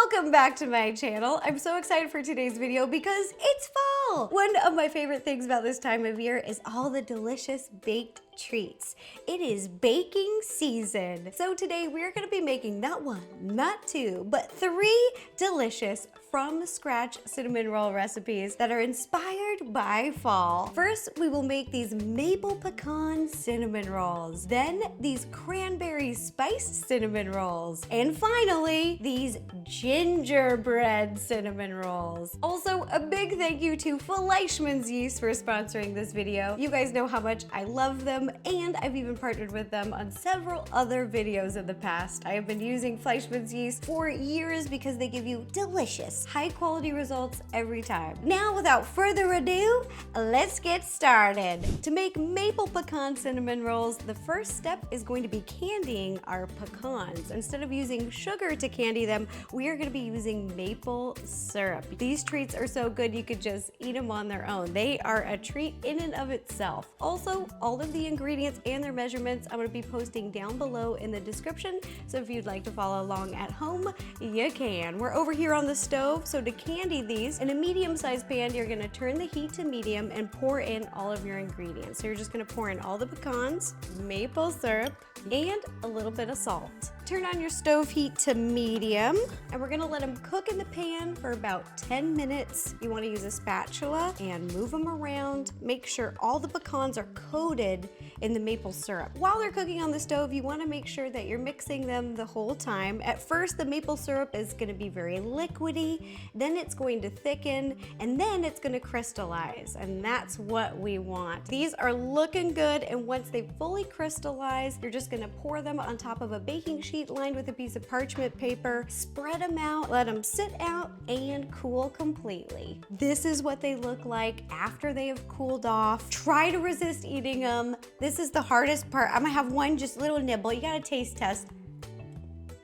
Welcome back to my channel. I'm so excited for today's video because it's fall. One of my favorite things about this time of year is all the delicious baked treats. It is baking season. So today we're gonna be making not one, not two, but 3 delicious from scratch cinnamon roll recipes that are inspired by fall. First, we will make these maple pecan cinnamon rolls. Then these cranberry spiced cinnamon rolls. And finally, these gingerbread cinnamon rolls. Also, a big thank you to Fleischmann's Yeast for sponsoring this video. You guys know how much I love them, and I've even partnered with them on several other videos in the past. I have been using Fleischmann's Yeast for years because they give you delicious, high quality results every time. Now, without further ado, let's get started. To make maple pecan cinnamon rolls, the first step is going to be candying our pecans. Instead of using sugar to candy them, we are going to be using maple syrup. These treats are so good you could just eat them on their own. They are a treat in and of itself. Also, all of the ingredients and their measurements I'm going to be posting down below in the description, so if you'd like to follow along at home, you can. We're over here on the stove, so to candy these, in a medium-sized pan, you're going to turn the heat to medium and pour in all of your ingredients. So you're just going to pour in all the pecans, maple syrup, and a little bit of salt. Turn on your stove heat to medium, and we're gonna let them cook in the pan for about 10 minutes. You wanna use a spatula and move them around. Make sure all the pecans are coated in the maple syrup. While they're cooking on the stove, you wanna make sure that you're mixing them the whole time. At first, the maple syrup is gonna be very liquidy, then it's going to thicken, and then it's gonna crystallize, and that's what we want. These are looking good, and once they fully crystallize, you're just gonna pour them on top of a baking sheet lined with a piece of parchment paper, spread them out, let them sit out and cool completely. This is what they look like after they have cooled off. Try to resist eating them. This is the hardest part. I'm gonna have one just little nibble. You gotta taste test.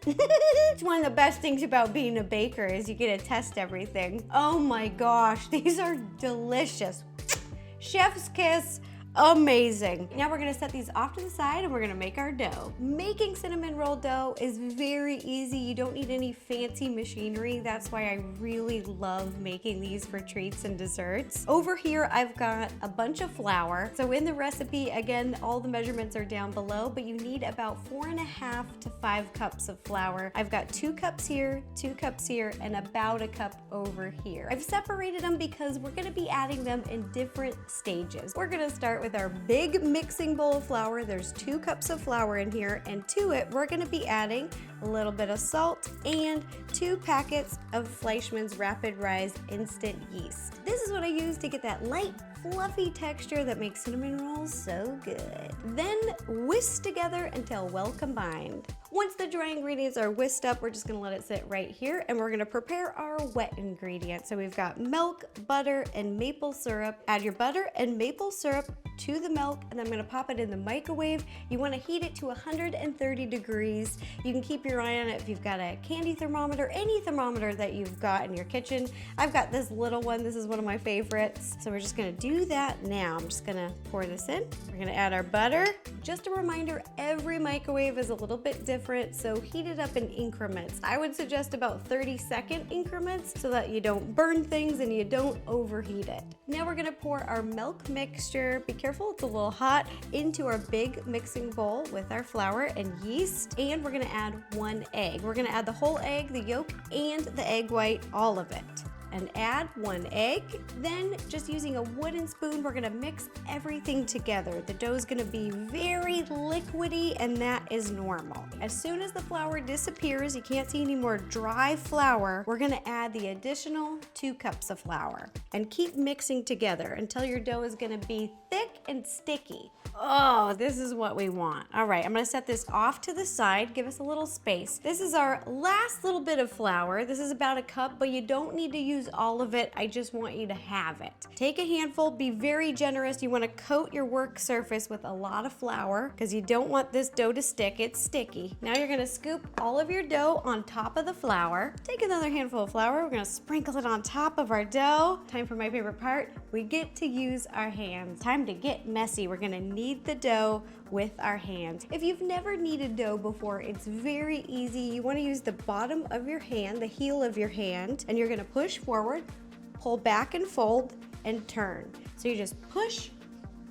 It's one of the best things about being a baker is you get to test everything. Oh my gosh, these are delicious. Chef's kiss. Amazing. Now we're gonna set these off to the side and we're gonna make our dough. Making cinnamon roll dough is very easy. You don't need any fancy machinery. That's why I really love making these for treats and desserts. Over here, I've got a bunch of flour. So in the recipe, again, all the measurements are down below, but you need about 4.5 to 5 cups of flour. I've got 2 cups here, 2 cups here, and about a cup over here. I've separated them because we're gonna be adding them in different stages. We're gonna start with our big mixing bowl of flour. There's 2 cups of flour in here, and to it we're going to be adding a little bit of salt and 2 packets of Fleischmann's RapidRise instant yeast. This is what I use to get that light, fluffy texture that makes cinnamon rolls so good. Then whisk together until well combined. Once the dry ingredients are whisked up, we're just gonna let it sit right here, and we're gonna prepare our wet ingredients. So we've got milk, butter, and maple syrup. Add your butter and maple syrup to the milk, and I'm gonna pop it in the microwave. You wanna heat it to 130 degrees. You can keep your eye on it if you've got a candy thermometer, any thermometer that you've got in your kitchen. I've got this little one. This is one of my favorites. So we're just gonna do that now. I'm just gonna pour this in. We're gonna add our butter. Just a reminder, every microwave is a little bit different, so heat it up in increments. I would suggest about 30-second increments so that you don't burn things and you don't overheat it. Now we're gonna pour our milk mixture. Be careful, it's a little hot, into our big mixing bowl with our flour and yeast, and we're gonna add 1 egg. We're gonna add the whole egg, the yolk, and the egg white, all of it. And add 1 egg. Then, just using a wooden spoon, we're gonna mix everything together. The dough is gonna be very liquidy, and that is normal. As soon as the flour disappears, you can't see any more dry flour, we're gonna add the additional 2 cups of flour. And keep mixing together until your dough is gonna be thick and sticky. Oh, this is what we want. All right, I'm gonna set this off to the side, give us a little space. This is our last little bit of flour. This is about a cup, but you don't need to use use all of it. I just want you to have it. Take a handful, be very generous. You want to coat your work surface with a lot of flour because you don't want this dough to stick. It's sticky. Now you're going to scoop all of your dough on top of the flour. Take another handful of flour. We're going to sprinkle it on top of our dough. Time for my favorite part. We get to use our hands. Time to get messy. We're going to knead the dough with our hands. If you've never kneaded dough before, it's very easy. You want to use the bottom of your hand, the heel of your hand, and you're going to push forward, pull back and fold, and turn. So you just push,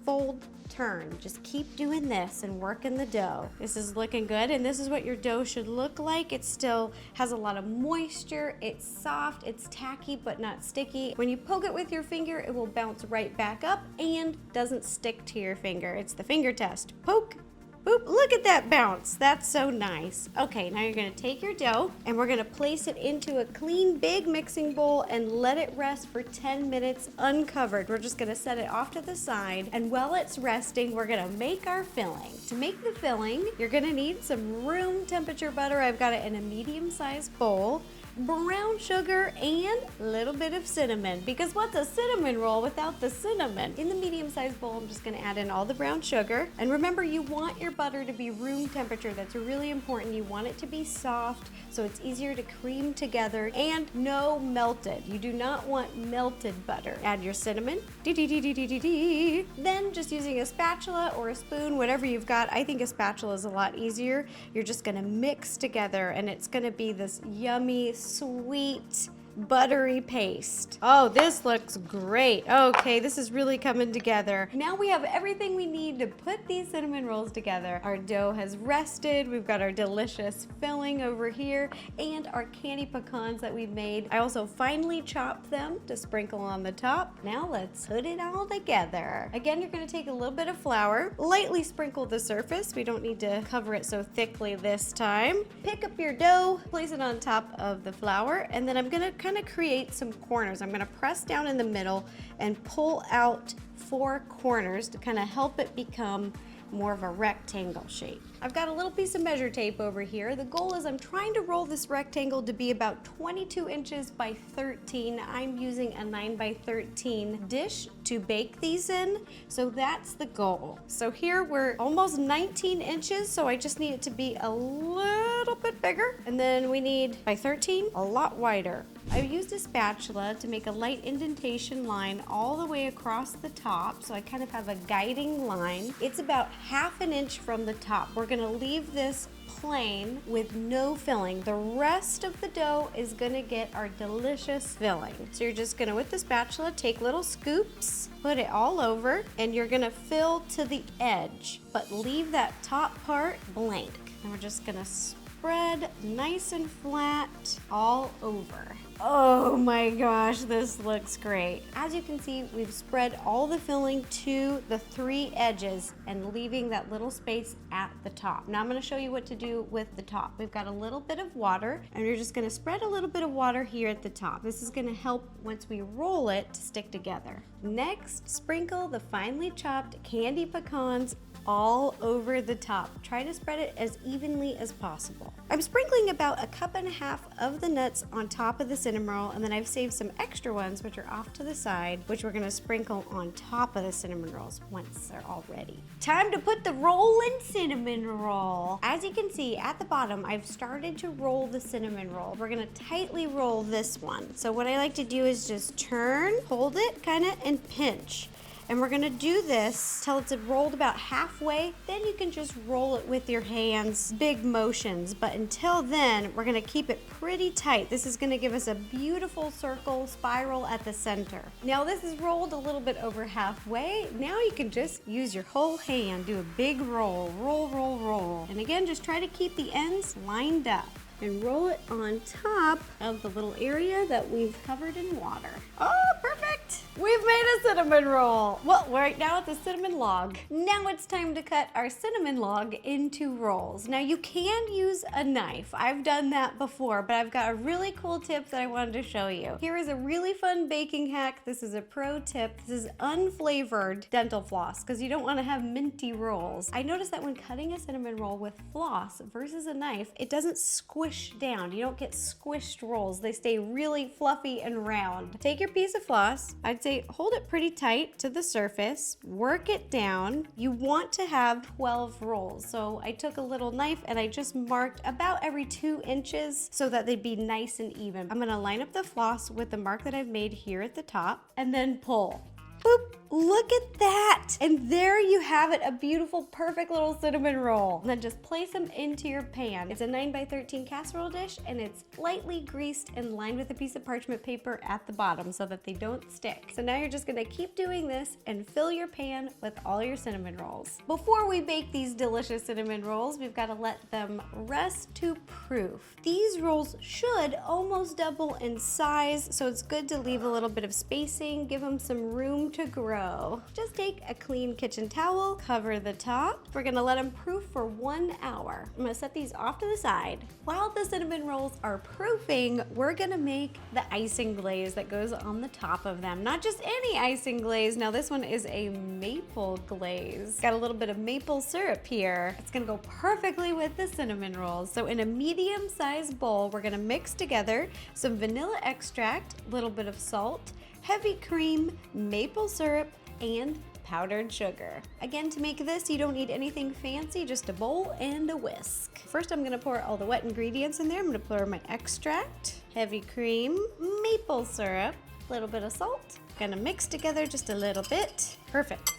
fold, turn. Just keep doing this and working the dough. This is looking good, and this is what your dough should look like. It still has a lot of moisture. It's soft, it's tacky, but not sticky. When you poke it with your finger, it will bounce right back up and doesn't stick to your finger. It's the finger test. Poke, boop, look at that bounce. That's so nice. Okay, now you're gonna take your dough and we're gonna place it into a clean, big mixing bowl and let it rest for 10 minutes uncovered. We're just gonna set it off to the side, and while it's resting, we're gonna make our filling. To make the filling, you're gonna need some room temperature butter. I've got it in a medium-sized bowl. Brown sugar and a little bit of cinnamon, because what's a cinnamon roll without the cinnamon? In the medium-sized bowl, I'm just gonna add in all the brown sugar. And remember, you want your butter to be room temperature. That's really important. You want it to be soft so it's easier to cream together, and no melted. You do not want melted butter. Add your cinnamon. Then just using a spatula or a spoon, whatever you've got. I think a spatula is a lot easier. You're just gonna mix together and it's gonna be this yummy, sweet, buttery paste. Oh, this looks great. Okay, this is really coming together. Now we have everything we need to put these cinnamon rolls together. Our dough has rested. We've got our delicious filling over here and our candy pecans that we've made. I also finely chopped them to sprinkle on the top. Now let's put it all together. Again, you're gonna take a little bit of flour, lightly sprinkle the surface. We don't need to cover it so thickly this time. Pick up your dough, place it on top of the flour, and then I'm gonna kind of create some corners. I'm gonna press down in the middle and pull out 4 corners to kind of help it become more of a rectangle shape. I've got a little piece of measure tape over here. The goal is I'm trying to roll this rectangle to be about 22 inches by 13. I'm using a 9 by 13 dish to bake these in, so that's the goal. So here we're almost 19 inches, so I just need it to be a little bit bigger. And then we need, by 13, a lot wider. I've used a spatula to make a light indentation line all the way across the top, so I kind of have a guiding line. It's about 1/2 inch from the top. We're gonna leave this plain with no filling. The rest of the dough is gonna get our delicious filling. So you're just gonna, with the spatula, take little scoops, put it all over, and you're gonna fill to the edge, but leave that top part blank. And we're just gonna spread nice and flat all over. Oh my gosh, this looks great. As you can see, we've spread all the filling to the 3 edges and leaving that little space at the top. Now I'm gonna show you what to do with the top. We've got a little bit of water, and you're just gonna spread a little bit of water here at the top. This is gonna help once we roll it to stick together. Next, sprinkle the finely chopped candy pecans all over the top. Try to spread it as evenly as possible. I'm sprinkling about 1.5 cups of the nuts on top of the cinnamon roll, and then I've saved some extra ones which are off to the side, which we're gonna sprinkle on top of the cinnamon rolls once they're all ready. Time to put the rollin' cinnamon roll. As you can see at the bottom, I've started to roll the cinnamon roll. We're gonna tightly roll this one. So what I like to do is just turn, hold it kinda, and pinch. And we're gonna do this till it's rolled about halfway. Then you can just roll it with your hands, big motions. But until then, we're gonna keep it pretty tight. This is gonna give us a beautiful circle spiral at the center. Now this is rolled a little bit over halfway. Now you can just use your whole hand, do a big roll, roll, roll, roll. And again, just try to keep the ends lined up and roll it on top of the little area that we've covered in water. Oh, perfect! Perfect! We've made a cinnamon roll. Well, right now it's a cinnamon log. Now it's time to cut our cinnamon log into rolls. Now you can use a knife. I've done that before, but I've got a really cool tip that I wanted to show you. Here is a really fun baking hack. This is a pro tip. This is unflavored dental floss because you don't want to have minty rolls. I noticed that when cutting a cinnamon roll with floss versus a knife, it doesn't squish down. You don't get squished rolls. They stay really fluffy and round. Take your piece of floss. I'd say hold it pretty tight to the surface, work it down. You want to have 12 rolls. So I took a little knife and I just marked about every 2 inches so that they'd be nice and even. I'm gonna line up the floss with the mark that I've made here at the top and then pull. Boop, look at that. And there you have it, a beautiful, perfect little cinnamon roll. And then just place them into your pan. It's a 9x13 casserole dish and it's lightly greased and lined with a piece of parchment paper at the bottom so that they don't stick. So now you're just gonna keep doing this and fill your pan with all your cinnamon rolls. Before we bake these delicious cinnamon rolls, we've gotta let them rest to proof. These rolls should almost double in size, so it's good to leave a little bit of spacing, give them some room to grow. Just take a clean kitchen towel, cover the top. We're gonna let them proof for 1 hour. I'm gonna set these off to the side. While the cinnamon rolls are proofing, we're gonna make the icing glaze that goes on the top of them. Not just any icing glaze. Now this one is a maple glaze. Got a little bit of maple syrup here. It's gonna go perfectly with the cinnamon rolls. So in a medium-sized bowl, we're gonna mix together some vanilla extract, a little bit of salt, heavy cream, maple syrup, and powdered sugar. Again, to make this, you don't need anything fancy, just a bowl and a whisk. First, I'm gonna pour all the wet ingredients in there. I'm gonna pour my extract, heavy cream, maple syrup, a little bit of salt. Gonna mix together just a little bit. Perfect.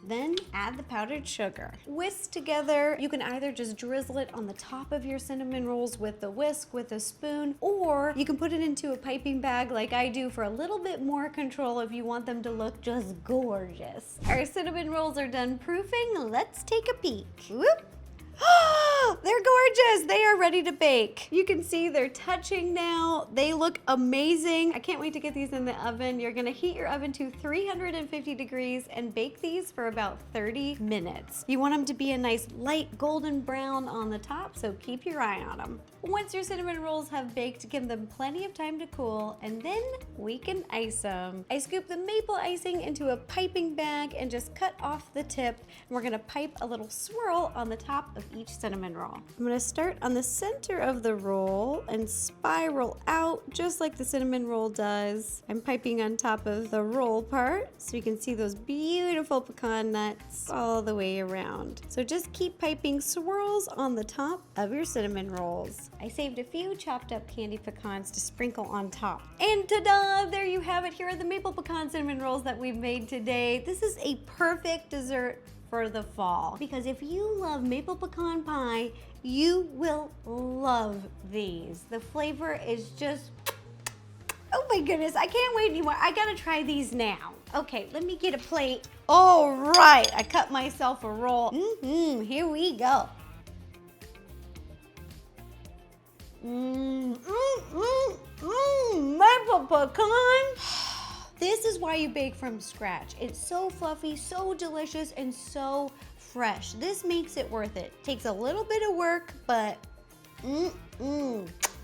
Then add the powdered sugar. Whisk together. You can either just drizzle it on the top of your cinnamon rolls with the whisk, with a spoon, or you can put it into a piping bag like I do for a little bit more control if you want them to look just gorgeous. Our cinnamon rolls are done proofing. Let's take a peek. Whoop. They're gorgeous. They are ready to bake. You can see they're touching now. They look amazing. I can't wait to get these in the oven. You're gonna heat your oven to 350 degrees and bake these for about 30 minutes. You want them to be a nice light golden brown on the top, so keep your eye on them. Once your cinnamon rolls have baked, give them plenty of time to cool, and then we can ice them. I scoop the maple icing into a piping bag and just cut off the tip. And we're gonna pipe a little swirl on the top of each cinnamon roll. I'm gonna start on the center of the roll and spiral out just like the cinnamon roll does. I'm piping on top of the roll part so you can see those beautiful pecan nuts all the way around. So just keep piping swirls on the top of your cinnamon rolls. I saved a few chopped up candied pecans to sprinkle on top. And ta-da! There you have it. Here are the maple pecan cinnamon rolls that we've made today. This is a perfect dessert for the fall, because if you love maple pecan pie, you will love these. The flavor is just, oh my goodness, I can't wait anymore. I gotta try these now. Okay, let me get a plate. All right, I cut myself a roll. Here we go. Maple pecan. This is why you bake from scratch. It's so fluffy, so delicious, and so fresh. This makes it worth it. Takes a little bit of work, but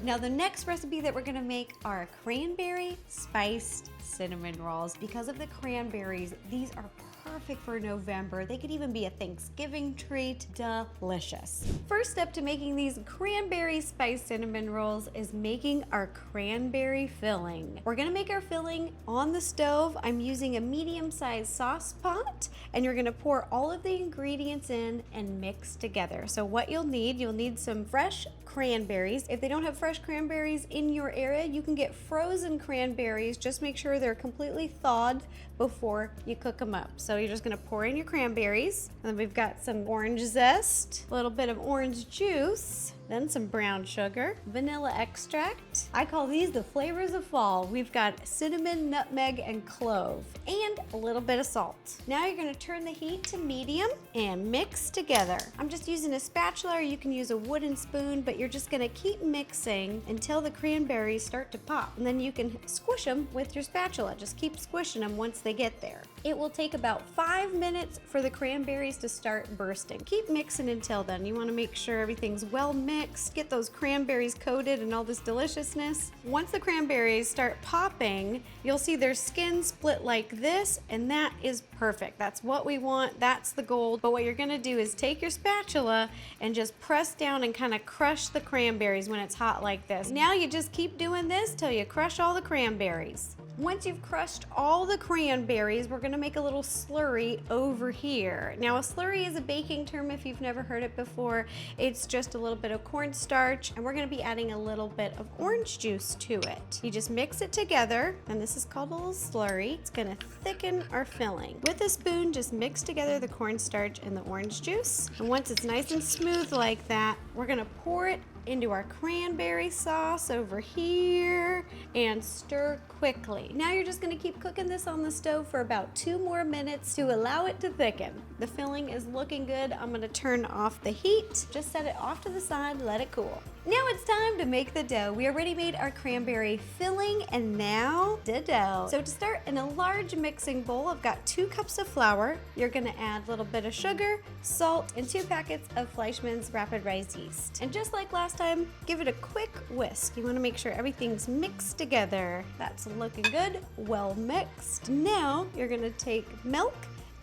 Now the next recipe that we're gonna make are cranberry spiced cinnamon rolls. Because of the cranberries, these are perfect for November. They could even be a Thanksgiving treat. Delicious. First step to making these cranberry spiced cinnamon rolls is making our cranberry filling. We're gonna make our filling on the stove. I'm using a medium-sized sauce pot, and you're gonna pour all of the ingredients in and mix together. So what you'll need some fresh cranberries. If they don't have fresh cranberries in your area, you can get frozen cranberries. Just make sure they're completely thawed before you cook them up. So you're just gonna pour in your cranberries, and then we've got some orange zest, a little bit of orange juice, then some brown sugar, vanilla extract. I call these the flavors of fall. We've got cinnamon, nutmeg, and clove, and a little bit of salt. Now you're gonna turn the heat to medium and mix together. I'm just using a spatula, or you can use a wooden spoon, but you're just gonna keep mixing until the cranberries start to pop. And then you can squish them with your spatula. Just keep squishing them once they get there. It will take about 5 minutes for the cranberries to start bursting. Keep mixing until then. You wanna make sure everything's well mixed, get those cranberries coated and all this deliciousness. Once the cranberries start popping, you'll see their skin split like this, and that is perfect. That's what we want, that's the goal. But what you're gonna do is take your spatula and just press down and kind of crush the cranberries when it's hot like this. Now you just keep doing this till you crush all the cranberries. Once you've crushed all the cranberries, we're gonna make a little slurry over here. Now, a slurry is a baking term if you've never heard it before. It's just a little bit of cornstarch, and we're gonna be adding a little bit of orange juice to it. You just mix it together, and this is called a little slurry. It's gonna thicken our filling. With a spoon, just mix together the cornstarch and the orange juice. And once it's nice and smooth like that, we're gonna pour it into our cranberry sauce over here and stir quickly. Now you're just gonna keep cooking this on the stove for about 2 more minutes to allow it to thicken. The filling is looking good. I'm gonna turn off the heat. Just set it off to the side, let it cool. Now it's time to make the dough. We already made our cranberry filling, and now the dough. So to start, in a large mixing bowl, I've got 2 cups of flour. You're gonna add a little bit of sugar, salt, and 2 packets of Fleischmann's RapidRise yeast. And just like last time, give it a quick whisk. You wanna make sure everything's mixed together. That's looking good, well mixed. Now you're gonna take milk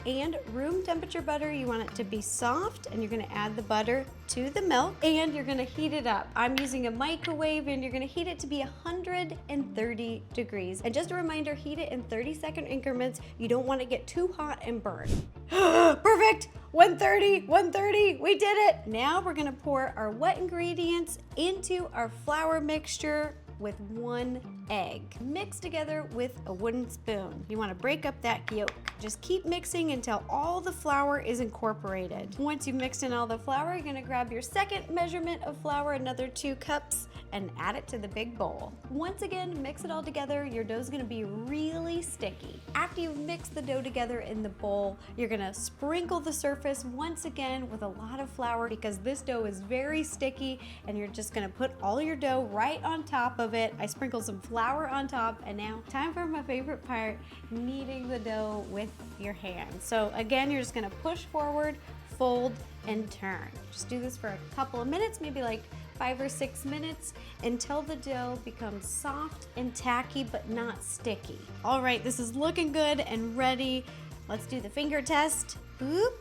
and room temperature butter. You want it to be soft, and you're gonna add the butter to the milk, and you're gonna heat it up. I'm using a microwave, and you're gonna heat it to be 130 degrees. And just a reminder, heat it in 30-second increments. You don't want to get too hot and burn. Perfect! 130, we did it! Now we're gonna pour our wet ingredients into our flour mixture with 1 egg. Mix together with a wooden spoon. You wanna break up that yolk. Just keep mixing until all the flour is incorporated. Once you've mixed in all the flour, you're gonna grab your second measurement of flour, another 2 cups, and add it to the big bowl. Once again, mix it all together. Your dough's gonna be really sticky. After you've mixed the dough together in the bowl, you're gonna sprinkle the surface once again with a lot of flour, because this dough is very sticky, and you're just gonna put all your dough right on top of it. I sprinkled some flour on top, and now time for my favorite part, kneading the dough with your hands. So again, you're just gonna push forward, fold, and turn. Just do this for a couple of minutes, maybe like 5 or 6 minutes, until the dough becomes soft and tacky but not sticky. All right, this is looking good and ready. Let's do the finger test. Boop.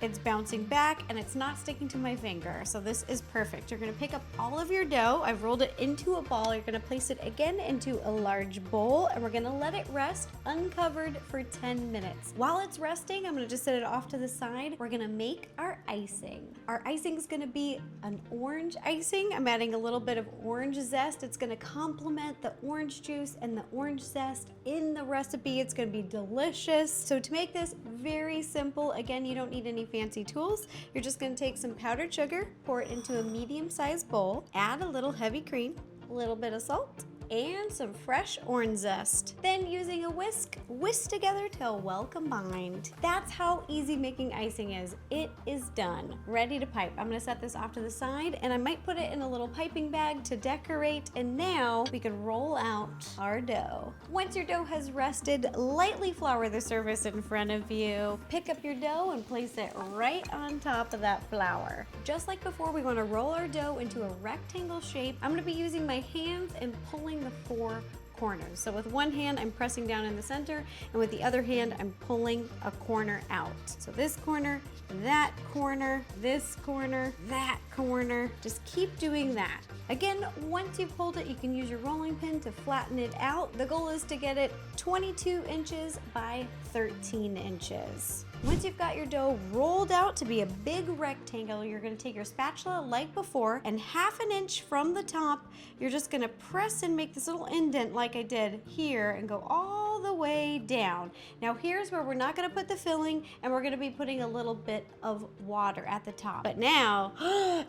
It's bouncing back and it's not sticking to my finger, so this is perfect. You're gonna pick up all of your dough. I've rolled it into a ball. You're gonna place it again into a large bowl, and we're gonna let it rest uncovered for 10 minutes. While it's resting, I'm gonna just set it off to the side. We're gonna make our icing. Our icing is gonna be an orange icing. I'm adding a little bit of orange zest. It's gonna complement the orange juice and the orange zest in the recipe. It's gonna be delicious. So to make this very simple, again, you don't need any fancy tools. You're just gonna take some powdered sugar, pour it into a medium-sized bowl, add a little heavy cream, a little bit of salt, and some fresh orange zest. Then using a whisk together till well combined. That's how easy making icing is. It is done, ready to pipe. I'm gonna set this off to the side, and I might put it in a little piping bag to decorate, and now we can roll out our dough. Once your dough has rested, lightly flour the surface in front of you. Pick up your dough and place it right on top of that flour. Just like before, we wanna roll our dough into a rectangle shape. I'm gonna be using my hands and pulling the 4 corners. So with one hand, I'm pressing down in the center, and with the other hand, I'm pulling a corner out. So this corner, that corner, this corner, that corner. Just keep doing that. Again, once you've pulled it, you can use your rolling pin to flatten it out. The goal is to get it 22 inches by 13 inches. Once you've got your dough rolled out to be a big rectangle, you're gonna take your spatula like before, and 1/2 inch from the top, you're just gonna press and make this little indent like I did here, and go all all the way down. Now here's where we're not gonna put the filling, and we're gonna be putting a little bit of water at the top. But now,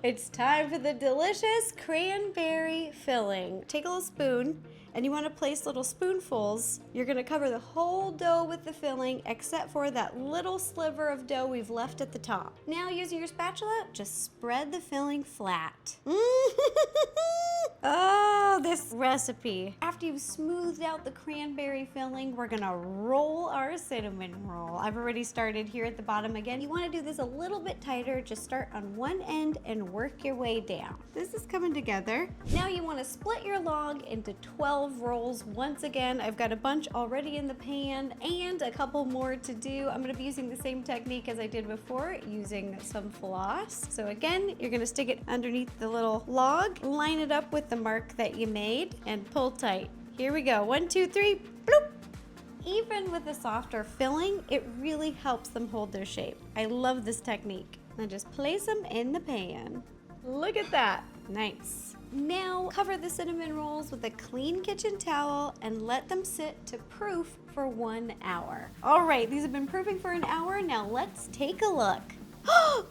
it's time for the delicious cranberry filling. Take a little spoon, and you want to place little spoonfuls. You're going to cover the whole dough with the filling except for that little sliver of dough we've left at the top. Now using your spatula, just spread the filling flat. Oh, this recipe. After you've smoothed out the cranberry filling, we're gonna roll our cinnamon roll. I've already started here at the bottom again. You wanna do this a little bit tighter. Just start on one end and work your way down. This is coming together. Now you wanna split your log into 12 rolls. Once again, I've got a bunch already in the pan and a couple more to do. I'm gonna be using the same technique as I did before, using some floss. So again, you're gonna stick it underneath the little log, line it up with the mark that you made, and pull tight. Here we go. 1, 2, 3, bloop. Even with a softer filling, it really helps them hold their shape. I love this technique. Now just place them in the pan. Look at that. Nice. Now cover the cinnamon rolls with a clean kitchen towel and let them sit to proof for 1 hour. All right, these have been proofing for an hour. Now let's take a look. Oh!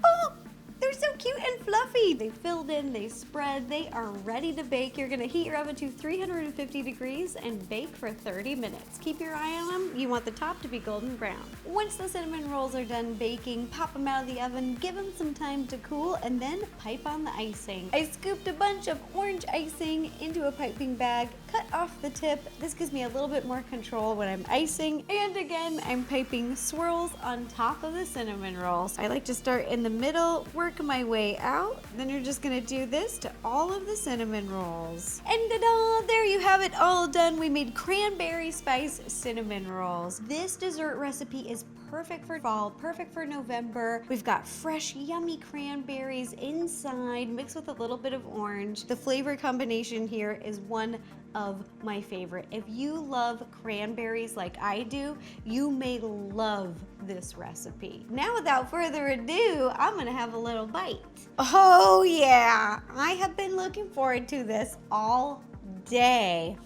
They're so cute and fluffy. They filled in, they spread, they are ready to bake. You're gonna heat your oven to 350 degrees and bake for 30 minutes. Keep your eye on them. You want the top to be golden brown. Once the cinnamon rolls are done baking, pop them out of the oven, give them some time to cool, and then pipe on the icing. I scooped a bunch of orange icing into a piping bag, cut off the tip. This gives me a little bit more control when I'm icing. And again, I'm piping swirls on top of the cinnamon rolls. I like to start in the middle, work my way out. Then you're just gonna do this to all of the cinnamon rolls. And ta-da! There you have it all done. We made cranberry spice cinnamon rolls. This dessert recipe is perfect for fall, perfect for November. We've got fresh, yummy cranberries inside, mixed with a little bit of orange. The flavor combination here is one of my favorite. If you love cranberries like I do, you may love this recipe. Now, without further ado, I'm gonna have a little bite. Oh yeah, I have been looking forward to this all day.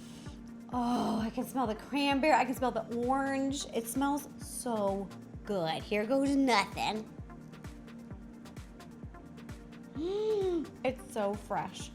Oh, I can smell the cranberry, I can smell the orange. It smells so good. Here goes nothing. It's so fresh.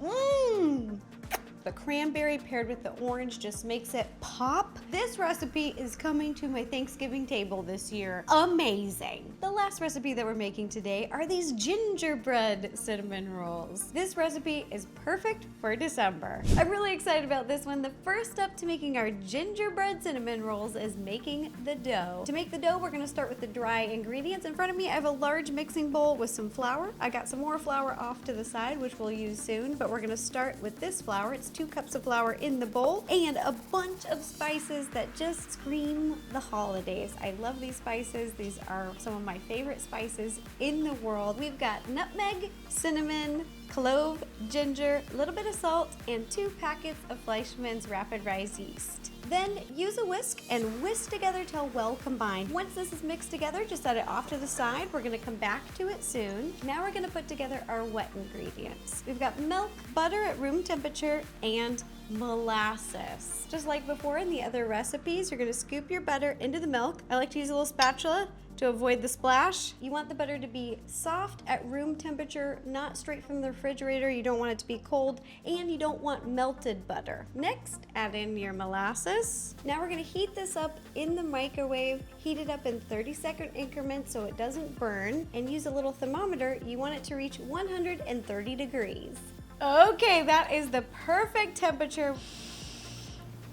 The cranberry paired with the orange just makes it pop. This recipe is coming to my Thanksgiving table this year. Amazing. The last recipe that we're making today are these gingerbread cinnamon rolls. This recipe is perfect for December. I'm really excited about this one. The first step to making our gingerbread cinnamon rolls is making the dough. To make the dough, we're gonna start with the dry ingredients. In front of me, I have a large mixing bowl with some flour. I got some more flour off to the side, which we'll use soon, but we're gonna start with this flour. It's 2 cups of flour in the bowl and a bunch of spices that just scream the holidays. I love these spices. These are some of my favorite spices in the world. We've got nutmeg, cinnamon, clove, ginger, a little bit of salt, and 2 packets of Fleischmann's RapidRise yeast. Then use a whisk and whisk together till well combined. Once this is mixed together, just set it off to the side. We're gonna come back to it soon. Now we're gonna put together our wet ingredients. We've got milk, butter at room temperature, and molasses. Just like before in the other recipes, you're gonna scoop your butter into the milk. I like to use a little spatula to avoid the splash. You want the butter to be soft at room temperature, not straight from the refrigerator. You don't want it to be cold, and you don't want melted butter. Next, add in your molasses. Now we're gonna heat this up in the microwave. Heat it up in 30-second increments so it doesn't burn, and use a little thermometer. You want it to reach 130 degrees. Okay, that is the perfect temperature.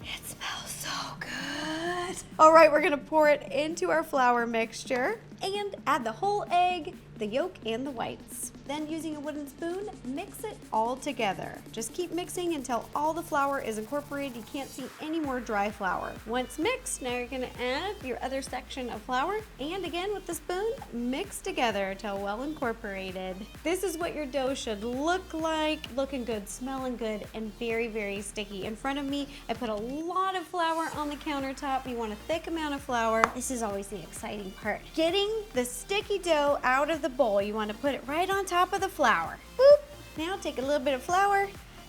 It smells so good. All right, we're gonna pour it into our flour mixture and add the whole egg, the yolk, and the whites. Then using a wooden spoon, mix it all together. Just keep mixing until all the flour is incorporated. You can't see any more dry flour. Once mixed, now you're gonna add your other section of flour, and again with the spoon, mix together until well incorporated. This is what your dough should look like. Looking good, smelling good, and very, very sticky. In front of me, I put a lot of flour on the countertop. You want a thick amount of flour. This is always the exciting part. Getting the sticky dough out of the bowl. You want to put it right on top of the flour. Boop. Now take a little bit of flour,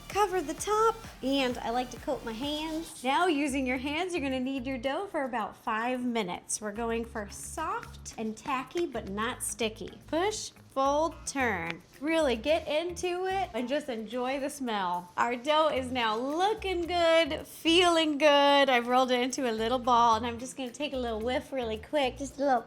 Cover the top, and I like to coat my hands. Now, using your hands, you're gonna knead your dough for about 5 minutes. We're going for soft and tacky, but not sticky. Push, fold, turn. Really get into it and just enjoy the smell. Our dough is now looking good, feeling good. I've rolled it into a little ball, and I'm just gonna take a little whiff really quick, just a little.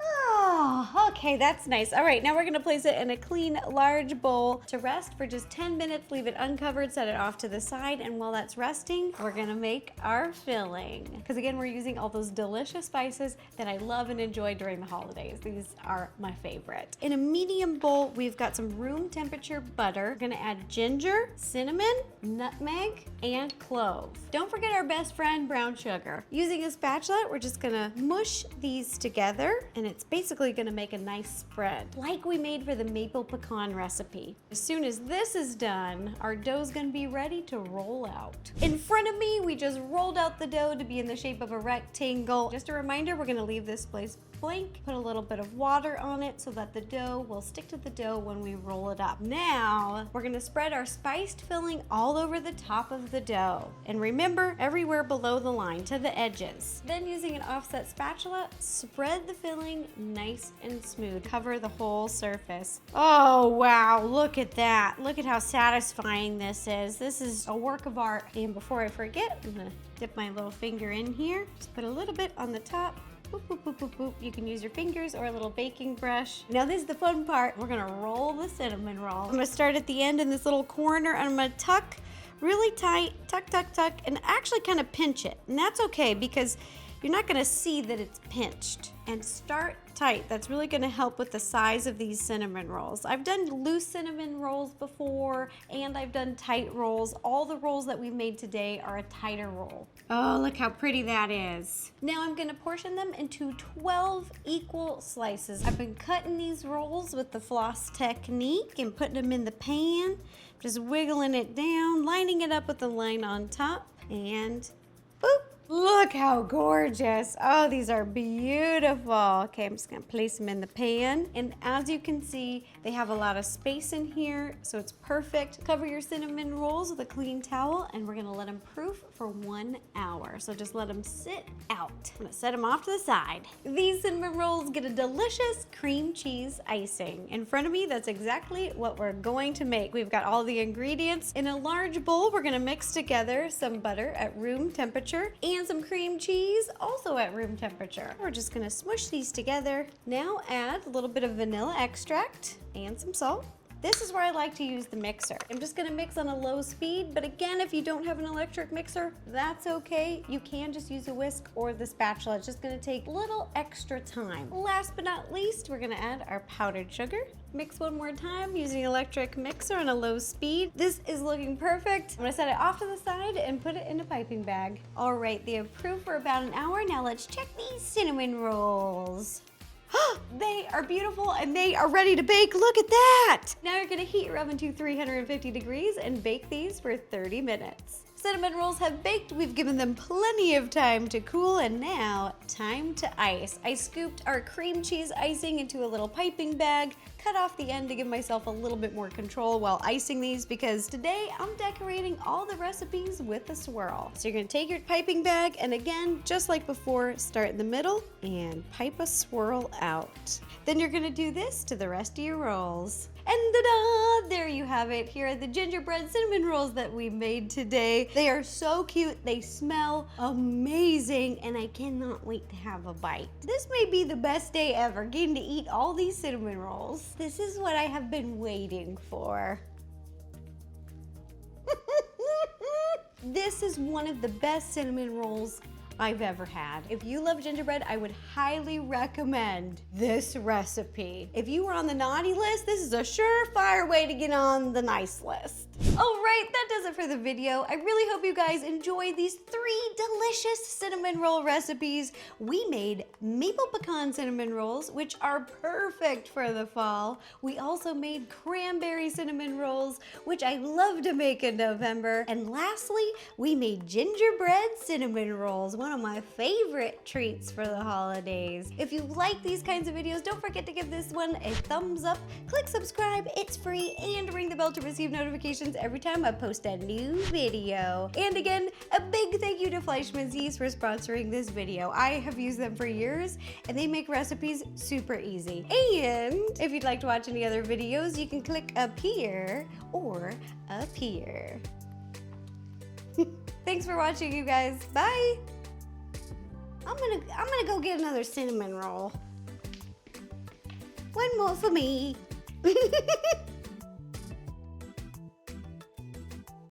Oh, okay, that's nice. All right, now we're gonna place it in a clean, large bowl to rest for just 10 minutes. Leave it uncovered, set it off to the side, and while that's resting, we're gonna make our filling. Because again, we're using all those delicious spices that I love and enjoy during the holidays. These are my favorite. In a medium bowl, we've got some room temperature butter. We're gonna add ginger, cinnamon, nutmeg, and clove. Don't forget our best friend, brown sugar. Using a spatula, we're just gonna mush these together, and it's basically gonna make a nice spread, like we made for the maple pecan recipe. As soon as this is done, our dough's gonna be ready to roll out. In front of me, we just rolled out the dough to be in the shape of a rectangle. Just a reminder, we're gonna leave this place blank, put a little bit of water on it so that the dough will stick to the dough when we roll it up. Now, we're gonna spread our spiced filling all over the top of the dough. And remember, everywhere below the line, to the edges. Then using an offset spatula, spread the filling nice and smooth. Cover the whole surface. Oh, wow, look at that. Look at how satisfying this is. This is a work of art. And before I forget, I'm gonna dip my little finger in here. Just put a little bit on the top. Boop, boop, boop, boop, boop. You can use your fingers or a little baking brush. Now this is the fun part. We're gonna roll the cinnamon roll. I'm gonna start at the end in this little corner, and I'm gonna tuck really tight, tuck, tuck, tuck, and actually kind of pinch it. And that's okay because you're not gonna see that it's pinched. And start tight. That's really gonna help with the size of these cinnamon rolls. I've done loose cinnamon rolls before, and I've done tight rolls. All the rolls that we made today are a tighter roll. Oh, look how pretty that is. Now I'm gonna portion them into 12 equal slices. I've been cutting these rolls with the floss technique and putting them in the pan, just wiggling it down, lining it up with the line on top, and boop. Look how gorgeous. Oh, these are beautiful. Okay, I'm just gonna place them in the pan. And as you can see, they have a lot of space in here, so it's perfect. Cover your cinnamon rolls with a clean towel, and we're gonna let them proof for 1 hour. So just let them sit out. I'm gonna set them off to the side. These cinnamon rolls get a delicious cream cheese icing. In front of me, that's exactly what we're going to make. We've got all the ingredients. In a large bowl, we're gonna mix together some butter at room temperature and some cream cheese, also at room temperature. We're just gonna smush these together. Now add a little bit of vanilla extract and some salt. This is where I like to use the mixer. I'm just gonna mix on a low speed, but again, if you don't have an electric mixer, that's okay. You can just use a whisk or the spatula. It's just gonna take a little extra time. Last but not least, we're gonna add our powdered sugar. Mix one more time using electric mixer on a low speed. This is looking perfect. I'm gonna set it off to the side and put it in a piping bag. All right, they have proofed for about an hour. Now let's check these cinnamon rolls. They are beautiful and they are ready to bake. Look at that. Now you're gonna heat your oven to 350 degrees and bake these for 30 minutes. Cinnamon rolls have baked. We've given them plenty of time to cool, and now time to ice. I scooped our cream cheese icing into a little piping bag, cut off the end to give myself a little bit more control while icing these, because today I'm decorating all the recipes with a swirl. So you're gonna take your piping bag and again, just like before, start in the middle and pipe a swirl out. Then you're gonna do this to the rest of your rolls. And ta-da! There you have it. Here are the gingerbread cinnamon rolls that we made today. They are so cute. They smell amazing, and I cannot wait to have a bite. This may be the best day ever, getting to eat all these cinnamon rolls. This is what I have been waiting for. This is one of the best cinnamon rolls I've ever had. If you love gingerbread, I would highly recommend this recipe. If you were on the naughty list, this is a surefire way to get on the nice list. All right, that does it for the video. I really hope you guys enjoyed these 3 delicious cinnamon roll recipes. We made maple pecan cinnamon rolls, which are perfect for the fall. We also made cranberry cinnamon rolls, which I love to make in November. And lastly, we made gingerbread cinnamon rolls, one of my favorite treats for the holidays. If you like these kinds of videos, don't forget to give this one a thumbs up, click subscribe, it's free, and ring the bell to receive notifications every time I post a new video. And again, a big thank you to Fleischmann's Yeast for sponsoring this video. I have used them for years and they make recipes super easy. And if you'd like to watch any other videos, you can click up here or up here. Thanks for watching, you guys. Bye. I'm gonna go get another cinnamon roll. One more for me.